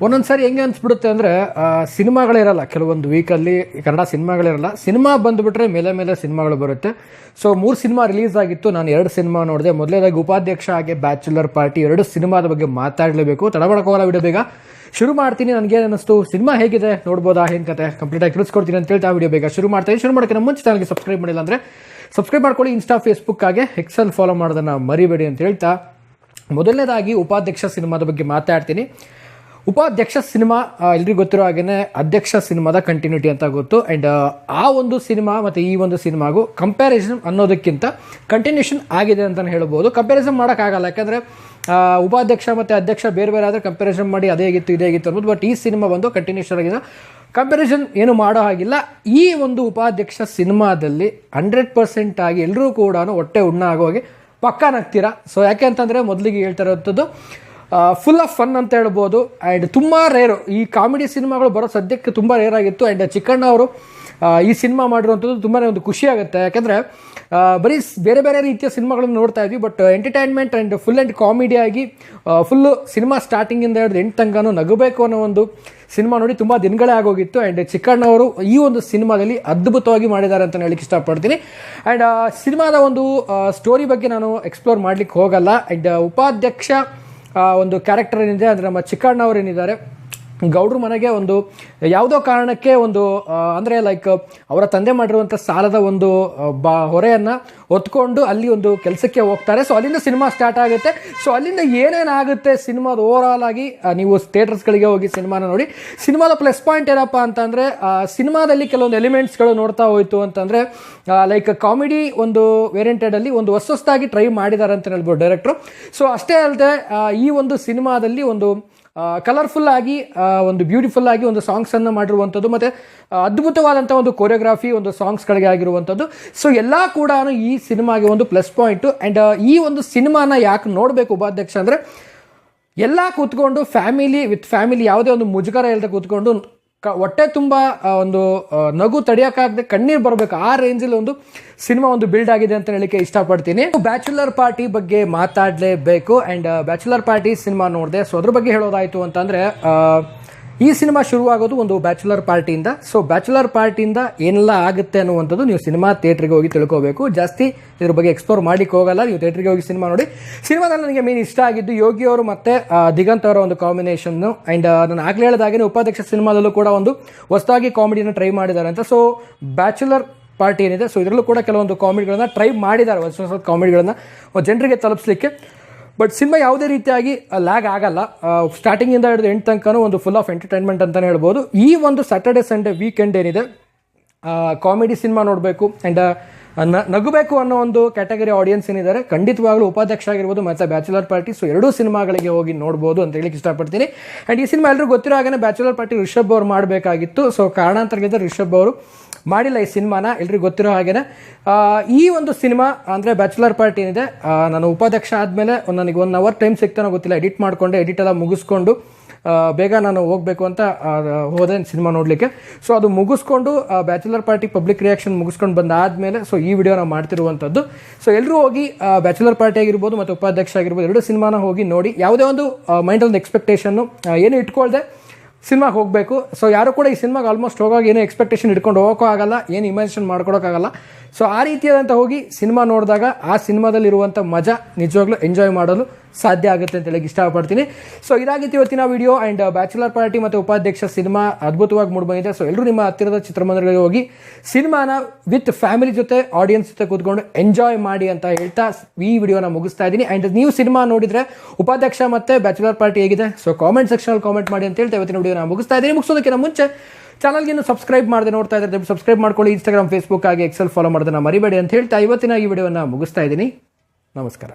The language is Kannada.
ಒಂದೊಂದು ಸಾರಿ ಹೆಂಗೆ ಅನಿಸ್ಬಿಡುತ್ತೆ ಅಂದರೆ ಸಿನಿಮಾಗಳಿರಲ್ಲ, ಕೆಲವೊಂದು ವೀಕಲ್ಲಿ ಕನ್ನಡ ಸಿನಿಮಾಗಳಿರಲ್ಲ. ಸಿನಿಮಾ ಬಂದುಬಿಟ್ರೆ ಮೇಲೆ ಮೇಲೆ ಸಿನಿಮಾಗಳು ಬರುತ್ತೆ. ಸೊ 3 ಸಿನಿಮಾ ರಿಲೀಸ್ ಆಗಿತ್ತು, ನಾನು 2 ಸಿನಿಮಾ ನೋಡಿದೆ. ಮೊದಲೇದಾಗಿ ಉಪಾಧ್ಯಕ್ಷ ಹಾಗೆ ಬ್ಯಾಚುಲರ್ ಪಾರ್ಟಿ, 2 ಸಿನಿಮಾದ ಬಗ್ಗೆ ಮಾತಾಡಲೇಬೇಕು. ತಡಬಡಕೋಲ್ಲ, ವಿಡಿಯೋ ಬೇಗ ಶುರು ಮಾಡ್ತೀನಿ. ನನಗೆ ಅನ್ನಿಸ್ತು ಸಿನಿಮಾ ಹೇಗಿದೆ ನೋಡ್ಬೋದಾ, ಏನು ಕತೆ ಕಂಪ್ಲೀಟಾಗಿ ತಿಳಿಸ್ಕೊಡ್ತೀನಿ ಅಂತ ಹೇಳ್ತಾ ವಿಡಿಯೋ ಬೇಗ ಶುರು ಮಾಡ್ತೀನಿ. ಶುರು ಮಾಡೋಕ್ಕೆ ನಮ್ಮ ಮುಂಚೆ ಚಾನಲ್ಗೆ ಸಬ್ಸ್ಕ್ರೈಬ್ ಮಾಡಿಲ್ಲ ಅಂದರೆ ಸಬ್ಸ್ಕ್ರೈಬ್ ಮಾಡ್ಕೊಳ್ಳಿ. ಇನ್ಸ್ಟಾ, ಫೇಸ್ಬುಕ್ ಹಾಗೆ ಎಕ್ಸೆಲ್ ಫಾಲೋ ಮಾಡೋದನ್ನು ಮರಿಬೇಡಿ ಅಂತ ಹೇಳ್ತಾ ಮೊದಲನೇದಾಗಿ ಉಪಾಧ್ಯಕ್ಷ ಸಿನಿಮಾದ ಬಗ್ಗೆ ಮಾತಾಡ್ತೀನಿ. ಉಪಾಧ್ಯಕ್ಷ ಸಿನಿಮಾ ಎಲ್ರಿಗೂ ಗೊತ್ತಿರೋ ಹಾಗೇ ಅಧ್ಯಕ್ಷ ಸಿನಿಮಾದ ಕಂಟಿನ್ಯೂಟಿ ಅಂತ ಗೊತ್ತು. ಆ್ಯಂಡ್ ಆ ಒಂದು ಸಿನಿಮಾ ಮತ್ತು ಈ ಒಂದು ಸಿನಿಮಾಗೂ ಕಂಪ್ಯಾರಿಸನ್ ಅನ್ನೋದಕ್ಕಿಂತ ಕಂಟಿನ್ಯೂಷನ್ ಆಗಿದೆ ಅಂತಲೇ ಹೇಳ್ಬೋದು. ಕಂಪ್ಯಾರಿಸನ್ ಮಾಡೋಕ್ಕಾಗಲ್ಲ, ಯಾಕಂದರೆ ಉಪಾಧ್ಯಕ್ಷ ಮತ್ತು ಅಧ್ಯಕ್ಷ ಬೇರೆ ಬೇರೆ ಆದರೆ ಕಂಪ್ಯಾರಿಸನ್ ಮಾಡಿ ಅದೇ ಆಗಿತ್ತು ಇದೇ ಆಗಿತ್ತು ಅನ್ಬೋದು. ಬಟ್ ಈ ಸಿನಿಮಾ ಬಂದು ಕಂಟಿನ್ಯೂಷನ್ ಆಗಿದೆ, ಕಂಪ್ಯಾರಿಸನ್ ಏನು ಮಾಡೋ ಹಾಗಿಲ್ಲ. ಈ ಒಂದು ಉಪಾಧ್ಯಕ್ಷ ಸಿನಿಮಾದಲ್ಲಿ 100% ಆಗಿ ಎಲ್ಲರೂ ಕೂಡ ಹೊಟ್ಟೆ ಉಣ್ಣ ಆಗೋಗಿ ಪಕ್ಕಾ ನಗ್ತೀರಾ. ಸೊ ಯಾಕೆ ಅಂತಂದರೆ ಮೊದಲಿಗೆ ಹೇಳ್ತಾ ಇರೋಂಥದ್ದು ಫುಲ್ ಆಫ್ ಫನ್ ಅಂತ ಹೇಳ್ಬೋದು. ಆ್ಯಂಡ್ ತುಂಬ ರೇರು ಈ ಕಾಮಿಡಿ ಸಿನಿಮಾಗಳು ಬರೋ ಸದ್ಯಕ್ಕೆ ತುಂಬ ರೇರ್ ಆಗಿತ್ತು. ಆ್ಯಂಡ್ ಚಿಕ್ಕಣ್ಣ ಅವರು ಈ ಸಿನಿಮಾ ಮಾಡಿರುವಂಥದ್ದು ತುಂಬಾ ಒಂದು ಖುಷಿ ಆಗುತ್ತೆ, ಯಾಕೆಂದರೆ ಬರೀ ಬೇರೆ ಬೇರೆ ರೀತಿಯ ಸಿನಿಮಾಗಳನ್ನು ನೋಡ್ತಾ ಇದ್ವಿ. But entertainment and full and ಕಾಮಿಡಿಯಾಗಿ ಫುಲ್ಲು ಸಿನಿಮಾ ಸ್ಟಾರ್ಟಿಂಗಿಂದ ಹಿಡಿದು ಎಂಟು ತನಕನೂ ನಗಬೇಕು ಅನ್ನೋ ಒಂದು ಸಿನಿಮಾ ನೋಡಿ ತುಂಬ ದಿನಗಳೇ ಆಗೋಗಿತ್ತು. ಆ್ಯಂಡ್ ಚಿಕ್ಕಣ್ಣವರು ಈ ಒಂದು ಸಿನಿಮಾದಲ್ಲಿ ಅದ್ಭುತವಾಗಿ ಮಾಡಿದ್ದಾರೆ ಅಂತ ಹೇಳಿಕ್ಕೆ ಇಷ್ಟಪಡ್ತೀನಿ. ಆ್ಯಂಡ್ ಸಿನಿಮಾದ ಒಂದು ಸ್ಟೋರಿ ಬಗ್ಗೆ ನಾನು ಎಕ್ಸ್ಪ್ಲೋರ್ ಮಾಡಲಿಕ್ಕೆ ಹೋಗಲ್ಲ. ಆ್ಯಂಡ್ ಉಪಾಧ್ಯಕ್ಷ ಒಂದು ಕ್ಯಾರೆಕ್ಟರ್ ಏನಿದೆ ಅಂದರೆ ನಮ್ಮ ಚಿಕ್ಕಣ್ಣವ್ರು ಏನಿದ್ದಾರೆ, ಗೌಡ್ರ ಮನೆಗೆ ಒಂದು ಯಾವುದೋ ಕಾರಣಕ್ಕೆ ಒಂದು ಅಂದರೆ ಲೈಕ್ ಅವರ ತಂದೆ ಮಾಡಿರುವಂಥ ಸಾಲದ ಒಂದು ಹೊರೆಯನ್ನು ಹೊತ್ಕೊಂಡು ಅಲ್ಲಿ ಒಂದು ಕೆಲಸಕ್ಕೆ ಹೋಗ್ತಾರೆ. ಸೊ ಅಲ್ಲಿಂದ ಸಿನಿಮಾ ಸ್ಟಾರ್ಟ್ ಆಗುತ್ತೆ. ಸೊ ಅಲ್ಲಿಂದ ಏನೇನಾಗುತ್ತೆ ಸಿನಿಮಾದ ಓವರಾಲ್ ಆಗಿ ನೀವು ಥಿಯೇಟರ್ಸ್ಗಳಿಗೆ ಹೋಗಿ ಸಿನಿಮಾನ ನೋಡಿ. ಸಿನಿಮಾದ ಪ್ಲಸ್ ಪಾಯಿಂಟ್ ಏನಪ್ಪ ಅಂತಂದರೆ ಸಿನಿಮಾದಲ್ಲಿ ಕೆಲವೊಂದು ಎಲಿಮೆಂಟ್ಸ್ಗಳು ನೋಡ್ತಾ ಹೋಯಿತು ಅಂತಂದರೆ ಲೈಕ್ ಕಾಮಿಡಿ ಒಂದು ವೇರಿಯಂಟೆಡಲ್ಲಿ ಒಂದು ಹೊಸದಾಗಿ ಟ್ರೈ ಮಾಡಿದ್ದಾರೆ ಅಂತ ಹೇಳ್ಬೋದು ಡೈರೆಕ್ಟ್ರು. ಸೊ ಅಷ್ಟೇ ಅಲ್ಲದೆ ಈ ಒಂದು ಸಿನಿಮಾದಲ್ಲಿ ಒಂದು ಕಲರ್ಫುಲ್ ಆಗಿ ಒಂದು ಬ್ಯೂಟಿಫುಲ್ ಆಗಿ ಒಂದು ಸಾಂಗ್ಸನ್ನು ಮಾಡಿರುವಂಥದ್ದು ಮತ್ತು ಅದ್ಭುತವಾದಂಥ ಒಂದು ಕೊರಿಯೋಗ್ರಾಫಿ ಒಂದು ಸಾಂಗ್ಸ್ಗಳಿಗೆ ಆಗಿರುವಂಥದ್ದು. ಸೊ ಎಲ್ಲ ಕೂಡ ಈ ಸಿನಿಮಾಗೆ ಒಂದು ಪ್ಲಸ್ ಪಾಯಿಂಟು. ಆ್ಯಂಡ್ ಈ ಒಂದು ಸಿನಿಮಾನ ಯಾಕೆ ನೋಡಬೇಕು ಉಪಾಧ್ಯಕ್ಷ ಅಂದರೆ ಎಲ್ಲ ಕೂತ್ಕೊಂಡು ಫ್ಯಾಮಿಲಿ ಯಾವುದೇ ಒಂದು ಮುಜುಗರ ಇಲ್ಲದೆ ಕೂತ್ಕೊಂಡು ಹೊಟ್ಟೆ ತುಂಬ ಒಂದು ನಗು ತಡೆಯೋಕ್ಕಾಗದೆ ಕಣ್ಣೀರು ಬರಬೇಕು, ಆ ರೇಂಜಲ್ಲಿ ಒಂದು ಸಿನಿಮಾ ಒಂದು ಬಿಲ್ಡ್ ಆಗಿದೆ ಅಂತ ಹೇಳಲಿಕ್ಕೆ ಇಷ್ಟಪಡ್ತೀನಿ. ಬ್ಯಾಚುಲರ್ ಪಾರ್ಟಿ ಬಗ್ಗೆ ಮಾತಾಡಲೇಬೇಕು. ಆ್ಯಂಡ್ ಬ್ಯಾಚುಲರ್ ಪಾರ್ಟಿ ಸಿನಿಮಾ ನೋಡಿದೆ. ಸೊ ಅದ್ರ ಬಗ್ಗೆ ಹೇಳೋದಾಯಿತು ಅಂತಂದರೆ ಈ ಸಿನಿಮಾ ಶುರುವಾಗೋದು ಒಂದು ಬ್ಯಾಚುಲರ್ ಪಾರ್ಟಿಯಿಂದ. ಸೊ ಬ್ಯಾಚುಲರ್ ಪಾರ್ಟಿಯಿಂದ ಏನೆಲ್ಲ ಆಗುತ್ತೆ ಅನ್ನುವಂಥದ್ದು ನೀವು ಸಿನಿಮಾ ಥಿಯೇಟ್ರಿಗೆ ಹೋಗಿ ತಿಳ್ಕೋಬೇಕು. ಜಾಸ್ತಿ ಇದ್ರ ಬಗ್ಗೆ ಎಕ್ಸ್ಪ್ಲೋರ್ ಮಾಡ್ಲಿಕ್ಕೆ ಹೋಗಲ್ಲ, ನೀವು ಥಿಯೇಟ್ರಿಗೆ ಹೋಗಿ ಸಿನಿಮಾ ನೋಡಿ. ಸಿನಿಮಾದಲ್ಲಿ ನನಗೆ ಮೇನ್ ಇಷ್ಟ ಆಗಿದ್ದು ಯೋಗಿ ಅವರು ಮತ್ತು ದಿಗಂತ್ ಅವರ ಒಂದು ಕಾಂಬಿನೇಷನ್ನು. ಆ್ಯಂಡ್ ನಾನು ಆಗಲೇ ಹೇಳಿದಾಗೆ ಉಪಾಧ್ಯಕ್ಷ ಸಿನಿಮಾದಲ್ಲೂ ಕೂಡ ಒಂದು ಹೊಸದಾಗಿ ಕಾಮಿಡಿಯನ್ನು ಟ್ರೈ ಮಾಡಿದ್ದಾರೆ ಅಂತ. ಸೊ ಬ್ಯಾಚುಲರ್ ಪಾರ್ಟಿ ಏನಿದೆ, ಸೊ ಇದರಲ್ಲೂ ಕೂಡ ಕೆಲವೊಂದು ಕಾಮಿಡಿಗಳನ್ನು ಟ್ರೈ ಮಾಡಿದ್ದಾರೆ, ಹೊಸ ಕಾಮಿಡಿಗಳನ್ನು ಜನರಿಗೆ ತಲುಪಿಸಲಿಕ್ಕೆ. ಬಟ್ ಸಿನಿಮಾ ಯಾವುದೇ ರೀತಿಯಾಗಿ ಲ್ಯಾಗ್ ಆಗಲ್ಲ. ಸ್ಟಾರ್ಟಿಂಗಿಂದ ಹಿಡಿದು ಎಂಟು ತನಕನೂ ಒಂದು ಫುಲ್ ಆಫ್ ಎಂಟರ್ಟೈನ್ಮೆಂಟ್ ಅಂತಲೇ ಹೇಳ್ಬೋದು. ಈ ಒಂದು ಸ್ಯಾಟರ್ಡೆ ಸಂಡೇ ವೀಕೆಂಡ್ ಏನಿದೆ ಕಾಮಿಡಿ ಸಿನಿಮಾ ನೋಡಬೇಕು ಆ್ಯಂಡ್ ನಗಬೇಕು ಅನ್ನೋ ಒಂದು ಕ್ಯಾಟಗರಿ ಆಡಿಯನ್ಸ್ ಏನಿದ್ದಾರೆ ಖಂಡಿತವಾಗ್ಲೂ ಉಪಾಧ್ಯಕ್ಷ ಆಗಿರ್ಬೋದು ಮತ್ತು ಬ್ಯಾಚುಲರ್ ಪಾರ್ಟಿ, ಸೊ 2 ಸಿನಿಮಾಗಳಿಗೆ ಹೋಗಿ ನೋಡ್ಬೋದು ಅಂತ ಹೇಳಿಕ್ಕೆ ಇಷ್ಟಪಡ್ತೀನಿ. ಆ್ಯಂಡ್ ಈ ಸಿನಿಮಾ ಎಲ್ಲರೂ ಗೊತ್ತಿರೋ ಹಾಗೆ ಬ್ಯಾಚುಲರ್ ಪಾರ್ಟಿ ರಿಷಬ್ ಅವರು ಮಾಡಬೇಕಾಗಿತ್ತು. ಸೊ ಕಾರಣಾಂತರಗಳಿಂದ ರಿಷಬ್ ಅವರು ಮಾಡಿಲ್ಲ ಈ ಸಿನಿಮಾನ, ಎಲ್ರಿಗೂ ಗೊತ್ತಿರೋ ಹಾಗೇನೆ. ಈ ಒಂದು ಸಿನಿಮಾ ಅಂದರೆ ಬ್ಯಾಚುಲರ್ ಪಾರ್ಟಿ ಏನಿದೆ, ನಾನು ಉಪಾಧ್ಯಕ್ಷ ಆದಮೇಲೆ ನನಗೆ 1 ಅವರ್ ಟೈಮ್ ಸಿಗ್ತಾನೋ ಗೊತ್ತಿಲ್ಲ, ಎಡಿಟ್ ಮಾಡಿಕೊಂಡೆ, ಎಡಿಟ್ ಎಲ್ಲ ಮುಗಿಸ್ಕೊಂಡು ಬೇಗ ನಾನು ಹೋಗಬೇಕು ಅಂತ ಹೋದೆ ಸಿನಿಮಾ ನೋಡಲಿಕ್ಕೆ. ಸೊ ಅದು ಮುಗಿಸ್ಕೊಂಡು ಬ್ಯಾಚುಲರ್ ಪಾರ್ಟಿ ಪಬ್ಲಿಕ್ ರಿಯಾಕ್ಷನ್ ಮುಗಿಸ್ಕೊಂಡು ಬಂದಾದಮೇಲೆ ಸೊ ಈ ವಿಡಿಯೋ ನಾವು ಮಾಡ್ತಿರುವಂಥದ್ದು. ಸೊ ಎಲ್ಲರೂ ಹೋಗಿ ಬ್ಯಾಚುಲರ್ ಪಾರ್ಟಿ ಆಗಿರ್ಬೋದು ಮತ್ತು ಉಪಾಧ್ಯಕ್ಷ ಆಗಿರ್ಬೋದು 2 ಸಿನಿಮಾನ ಹೋಗಿ ನೋಡಿ. ಯಾವುದೇ ಒಂದು ಮೈಂಡಲ್ಲಿ ಎಕ್ಸ್ಪೆಕ್ಟೇಷನ್ನು ಏನು ಇಟ್ಕೊಳ್ದೆ ಸಿನಿಮಾಗೆ ಹೋಗಬೇಕು. ಸೊ ಯಾರು ಕೂಡ ಈ ಸಿನಿಮಾಗೆ ಆಲ್ಮೋಸ್ಟ್ ಹೋಗಾಗ ಏನೋ ಎಕ್ಸ್ಪೆಕ್ಟೇಷನ್ ಇಟ್ಕೊಂಡು ಹೋಗೋಕ್ಕೂ ಆಗಲ್ಲ, ಏನು ಇಮ್ಯಾಜಿನೇಷನ್ ಮಾಡ್ಕೊಡೋಕ್ಕಾಗಲ್ಲ. ಸೊ ಆ ರೀತಿಯಾದಂಥ ಹೋಗಿ ಸಿನಿಮಾ ನೋಡಿದಾಗ ಆ ಸಿನಿಮಾದಲ್ಲಿರುವಂಥ ಮಜಾ ನಿಜವಾಗ್ಲೂ ಎಂಜಾಯ್ ಮಾಡಲು ಸಾಧ್ಯ ಆಗುತ್ತೆ ಅಂತ ಹೇಳಕ್ಕೆ ಇಷ್ಟಪಡ್ತೀನಿ. ಸೊ ಇದಾಗಿತ್ತು ಇವತ್ತಿನ ವಿಡಿಯೋ. ಆ್ಯಂಡ್ ಬ್ಯಾಚುಲರ್ ಪಾರ್ಟಿ ಮತ್ತು ಉಪಾಧ್ಯಕ್ಷ ಸಿನಿಮಾ ಅದ್ಭುತವಾಗಿ ಮೂಡಿಬಂದಿದೆ. ಸೊ ಎಲ್ಲರೂ ನಿಮ್ಮ ಹತ್ತಿರದ ಚಿತ್ರಮಂದಿರಗಳಿಗೆ ಹೋಗಿ ಸಿನಿಮಾನ ವಿತ್ ಫ್ಯಾಮಿಲಿ ಜೊತೆ ಆಡಿಯನ್ಸ್ ಜೊತೆ ಕೂತ್ಕೊಂಡು ಎಂಜಾಯ್ ಮಾಡಿ ಅಂತ ಹೇಳ್ತಾ ಈ ವಿಡಿಯೋನ ಮುಗಿಸ್ತಾ ಇದ್ದೀನಿ. ಆ್ಯಂಡ್ ನೀವು ಸಿನಿಮಾ ನೋಡಿದರೆ ಉಪಾಧ್ಯಕ್ಷ ಮತ್ತು ಬ್ಯಾಚುಲರ್ ಪಾರ್ಟಿ ಹೇಗಿದೆ ಸೊ ಕಾಮೆಂಟ್ ಸೆಕ್ಷನಲ್ಲಿ ಕಾಮೆಂಟ್ ಮಾಡಿ ಅಂತ ಹೇಳ್ತಾ ಇವತ್ತಿನ ವಿಡಿಯೋನ ಮುಗಿಸ್ತಾ ಇದ್ದೀನಿ. ಮುಗಿಸೋದಕ್ಕಿಂತ ಮುಂಚೆ ಚಾನಲ್ಗೆ ಇನ್ನೂ ಸಬ್ಸ್ಕ್ರೈಬ್ ಮಾಡದೆ ನೋಡ್ತಾ ಇದ್ದಾರೆ, ಸಬ್ಸ್ಕ್ರೈಬ್ ಮಾಡ್ಕೊಳ್ಳಿ. ಇನ್ಸ್ಟಾಗ್ರಾಮ್, ಫೇಸ್ಬುಕ್ ಹಾಗೆ ಎಕ್ಸೆಲ್ ಫಾಲೋ ಮಾಡೋದನ್ನ ಮರಿಬೇಡಿ ಅಂತ ಹೇಳ್ತಾ ಇವತ್ತಿನ ಈ ವಿಡಿಯೋನ ಮುಗಿಸ್ತಾ ಇದ್ದೀನಿ. ನಮಸ್ಕಾರ.